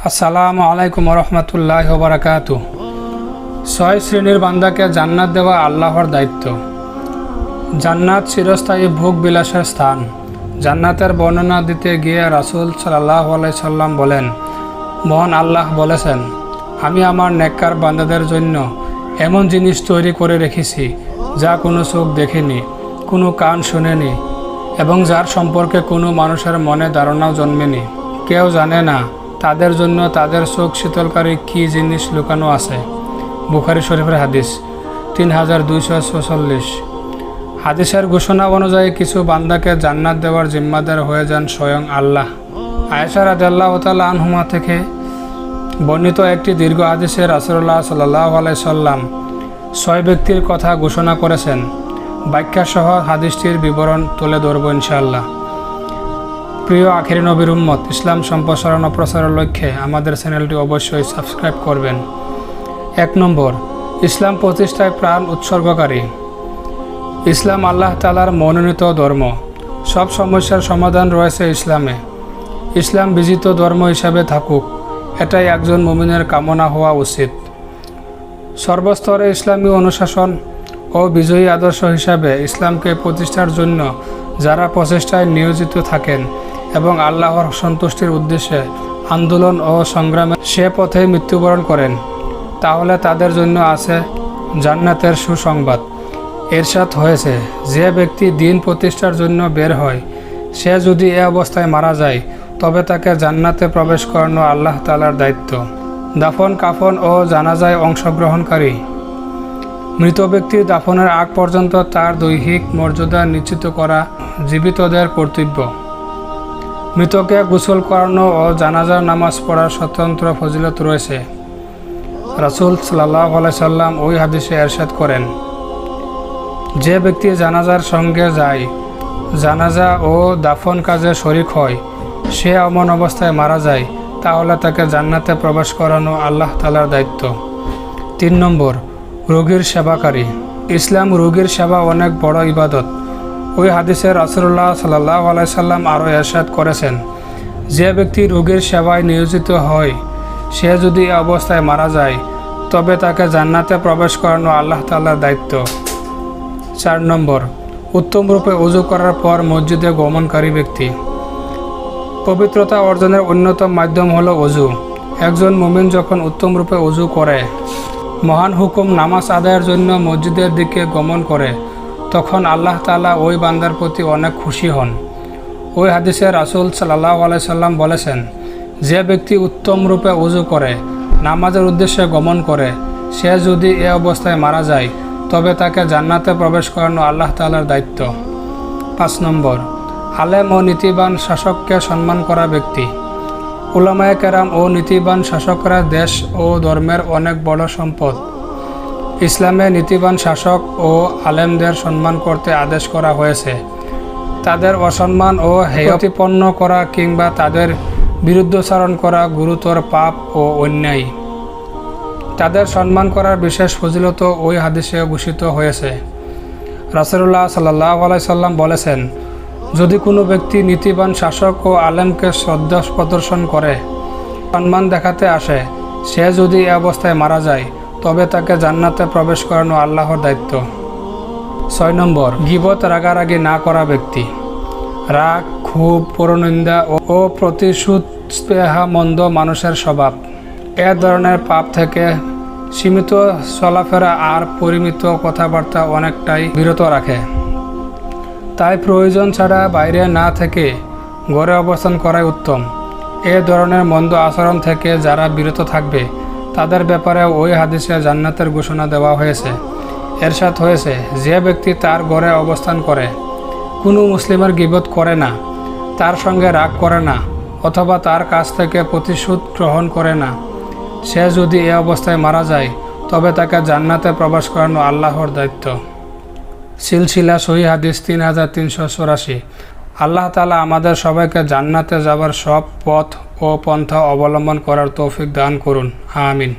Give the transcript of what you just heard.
আসসালামু আলাইকুম রহমতুল্লাহ বারাকাতু। 6 শ্রেণীর বান্দাকে জান্নাত দেওয়া আল্লাহর দায়িত্ব। জান্নাত চিরস্থায়ী ভোগ বিলাসের স্থান। জান্নাতের বর্ণনা দিতে গিয়ে রাসূল সাল্লাল্লাহু আলাইহি সাল্লাম বলেন, মহান আল্লাহ বলেছেন, আমি আমার নেককার বান্দাদের জন্য এমন জিনিস তৈরি করে রেখেছি যা কোনো চোখ দেখেনি, কোনো কান শোনেনি এবং যার সম্পর্কে কোনো মানুষের মনে ধারণাও জন্মেনি। কেউ জানে না তাদের জন্য তাদের চোখ শীতলকারী কী জিনিস লুকানো আছে। বুখারী শরীফের হাদিস 3246। হাদিসের ঘোষণা অনুযায়ী কিছু বান্দাকে জান্নাত দেওয়ার জিম্মাদার হয়ে যান স্বয়ং আল্লাহ। আয়েশা রাদিয়াল্লাহু তাআলা আনহুমা থেকে বর্ণিত একটি দীর্ঘ হাদিসে রাসূলুল্লাহ সাল্লাল্লাহু আলাইহি সাল্লাম 6 ব্যক্তির কথা ঘোষণা করেছেন। ব্যাখ্যাসহ হাদিসটির বিবরণ তুলে ধরব ইনশাআল্লাহ। প্রিয় আখিরি নবীর উম্মত, ইসলাম সম্প্রসারণ ও প্রচারের লক্ষ্যে আমাদের চ্যানেলটি অবশ্যই সাবস্ক্রাইব করবেন। 1 নম্বর, ইসলাম প্রতিষ্ঠায় প্রাণ উৎসর্গকারী। ইসলাম আল্লাহ তাআলার মনোনীত ধর্ম। সব সমস্যার সমাধান রয়েছে ইসলামে। ইসলাম বিজিত ধর্ম হিসাবে থাকুক, এটাই একজন মুমিনের কামনা হওয়া উচিত। সর্বস্তরে ইসলামী অনুশাসন ও বিজয়ী আদর্শ হিসাবে ইসলামকে প্রতিষ্ঠার জন্য যারা প্রচেষ্টায় নিয়োজিত থাকেন এবং আল্লাহর সন্তুষ্টির উদ্দেশ্যে আন্দোলন ও সংগ্রামে সে পথে মৃত্যুবরণ করেন, তাহলে তাদের জন্য আছে জান্নাতের সুসংবাদ। ইরশাদ হয়েছে, যে ব্যক্তি দ্বীন প্রতিষ্ঠার জন্য বের হয়, সে যদি এ অবস্থায় মারা যায় তবে তাকে জান্নাতে প্রবেশ করানো আল্লাহ তাআলার দায়িত্ব। দাফন, কাফন ও জানাজায় অংশগ্রহণকারী। মৃত ব্যক্তির দাফনের আগ পর্যন্ত তার দৈহিক মর্যাদা নিশ্চিত করা জীবিতদের কর্তব্য। মৃতকে গোসল করানো ও জানাজার নামাজ পড়ার স্বতন্ত্র ফজিলত রয়েছে। রাসূল সাল্লাল্লাহু আলাইহি সাল্লাম ওই হাদিসে ইরশাদ করেন, যে ব্যক্তি জানাজার সঙ্গে যায়, জানাজা ও দাফন কাজে শরিক হয়, সে এমন অবস্থায় মারা যায়, তাহলে তাকে জান্নাতে প্রবেশ করানো আল্লাহ তাআলার দায়িত্ব। 3 নম্বর, রোগীর সেবাকারী। ইসলাম রোগীর সেবা অনেক বড় ইবাদত। ওই হাদিসে রাসূলুল্লাহ সাল্লাল্লাহু আলাইহি সাল্লাম আরও ইরশাদ করেছেন, যে ব্যক্তি রোগীর সেবায় নিয়োজিত হয়, সে যদি এ অবস্থায় মারা যায় তবে তাকে জান্নাতে প্রবেশ করানো আল্লাহ তাআলার দায়িত্ব। 4 নম্বর, উত্তম রূপে ওযু করার পর মসজিদে গমনকারী ব্যক্তি। পবিত্রতা অর্জনের অন্যতম মাধ্যম হলো ওযু। একজন মুমিন যখন উত্তম রূপে ওযু করে, মহান হুকুম নামাজ আদায়ের জন্য মসজিদের দিকে গমন করে, তখন আল্লাহ তাআলা ওই বান্দার প্রতি অনেক খুশি হন। ওই হাদিসে রাসূল সাল্লাল্লাহু আলাইহি সাল্লাম বলেছেন, যে ব্যক্তি উত্তম রূপে ওযু করে নামাজের উদ্দেশ্যে গমন করে, সে যদি এ অবস্থায় মারা যায় তবে তাকে জান্নাতে প্রবেশ করানো আল্লাহ তাআলার দায়িত্ব। 5 নম্বর, আলেম ও নীতিবান শাসককে সম্মান করা ব্যক্তি। উলামায়ে কেরাম ও নীতিবান শাসকরা দেশ ও ধর্মের অনেক বড় সম্পদ। ইসলামে নীতিবান শাসক ও আলেমদের সম্মান করতে আদেশ করা হয়েছে। তাদের অসম্মান ও হেয় প্রতিপন্ন করা কিংবা তাদের বিরুদ্ধাচরণ করা গুরুতর পাপ ও অন্যায়। তাদের সম্মান করার বিশেষ ফজিলত ওই হাদিসে ঘোষিত হয়েছে। রাসূলুল্লাহ সাল্লাল্লাহু আলাইহি সাল্লাম বলেছেন, যদি কোনো ব্যক্তি নীতিবান শাসক ও আলেমকে শ্রদ্ধা প্রদর্শন করে, সম্মান দেখাতে আসে, সে যদি এ অবস্থায় মারা যায় তবে তাকে জান্নাতে প্রবেশ করানো আল্লাহর দায়িত্ব। 6 নম্বর, গীবত, রাগারাগি না করা ব্যক্তি। রাগ, ক্ষোভ, পরনিন্দা ও প্রতিশোধ স্পৃহা মন্দ মানুষের স্বভাব। এ ধরনের পাপ থেকে সীমিত চলাফেরা আর পরিমিত কথাবার্তা অনেকটাই বিরত রাখে। তাই প্রয়োজন ছাড়া বাইরে না থেকে ঘরে অবস্থান করাই উত্তম। এ ধরনের মন্দ আচরণ থেকে যারা বিরত থাকবে তাদের ব্যাপারে ওই হাদিসে জান্নাতের ঘোষণা দেওয়া হয়েছে। ইরশাদ হয়েছে, যে ব্যক্তি তার ঘরে অবস্থান করে, কোনো মুসলিমের গীবত করে না, তার সঙ্গে রাগ করে না অথবা তার কাছ থেকে প্রতিশোধ গ্রহণ করে না, সে যদি এ অবস্থায় মারা যায় তবে তাকে জান্নাতে প্রবেশ করানো আল্লাহর দায়িত্ব। সিলসিলা সহিহ হাদিস 3384। আল্লাহ তাআলা আমাদের সবাইকে জান্নাতে যাবার সব পথ ও পন্থা অবলম্বন করার তৌফিক দান করুন। আমিন।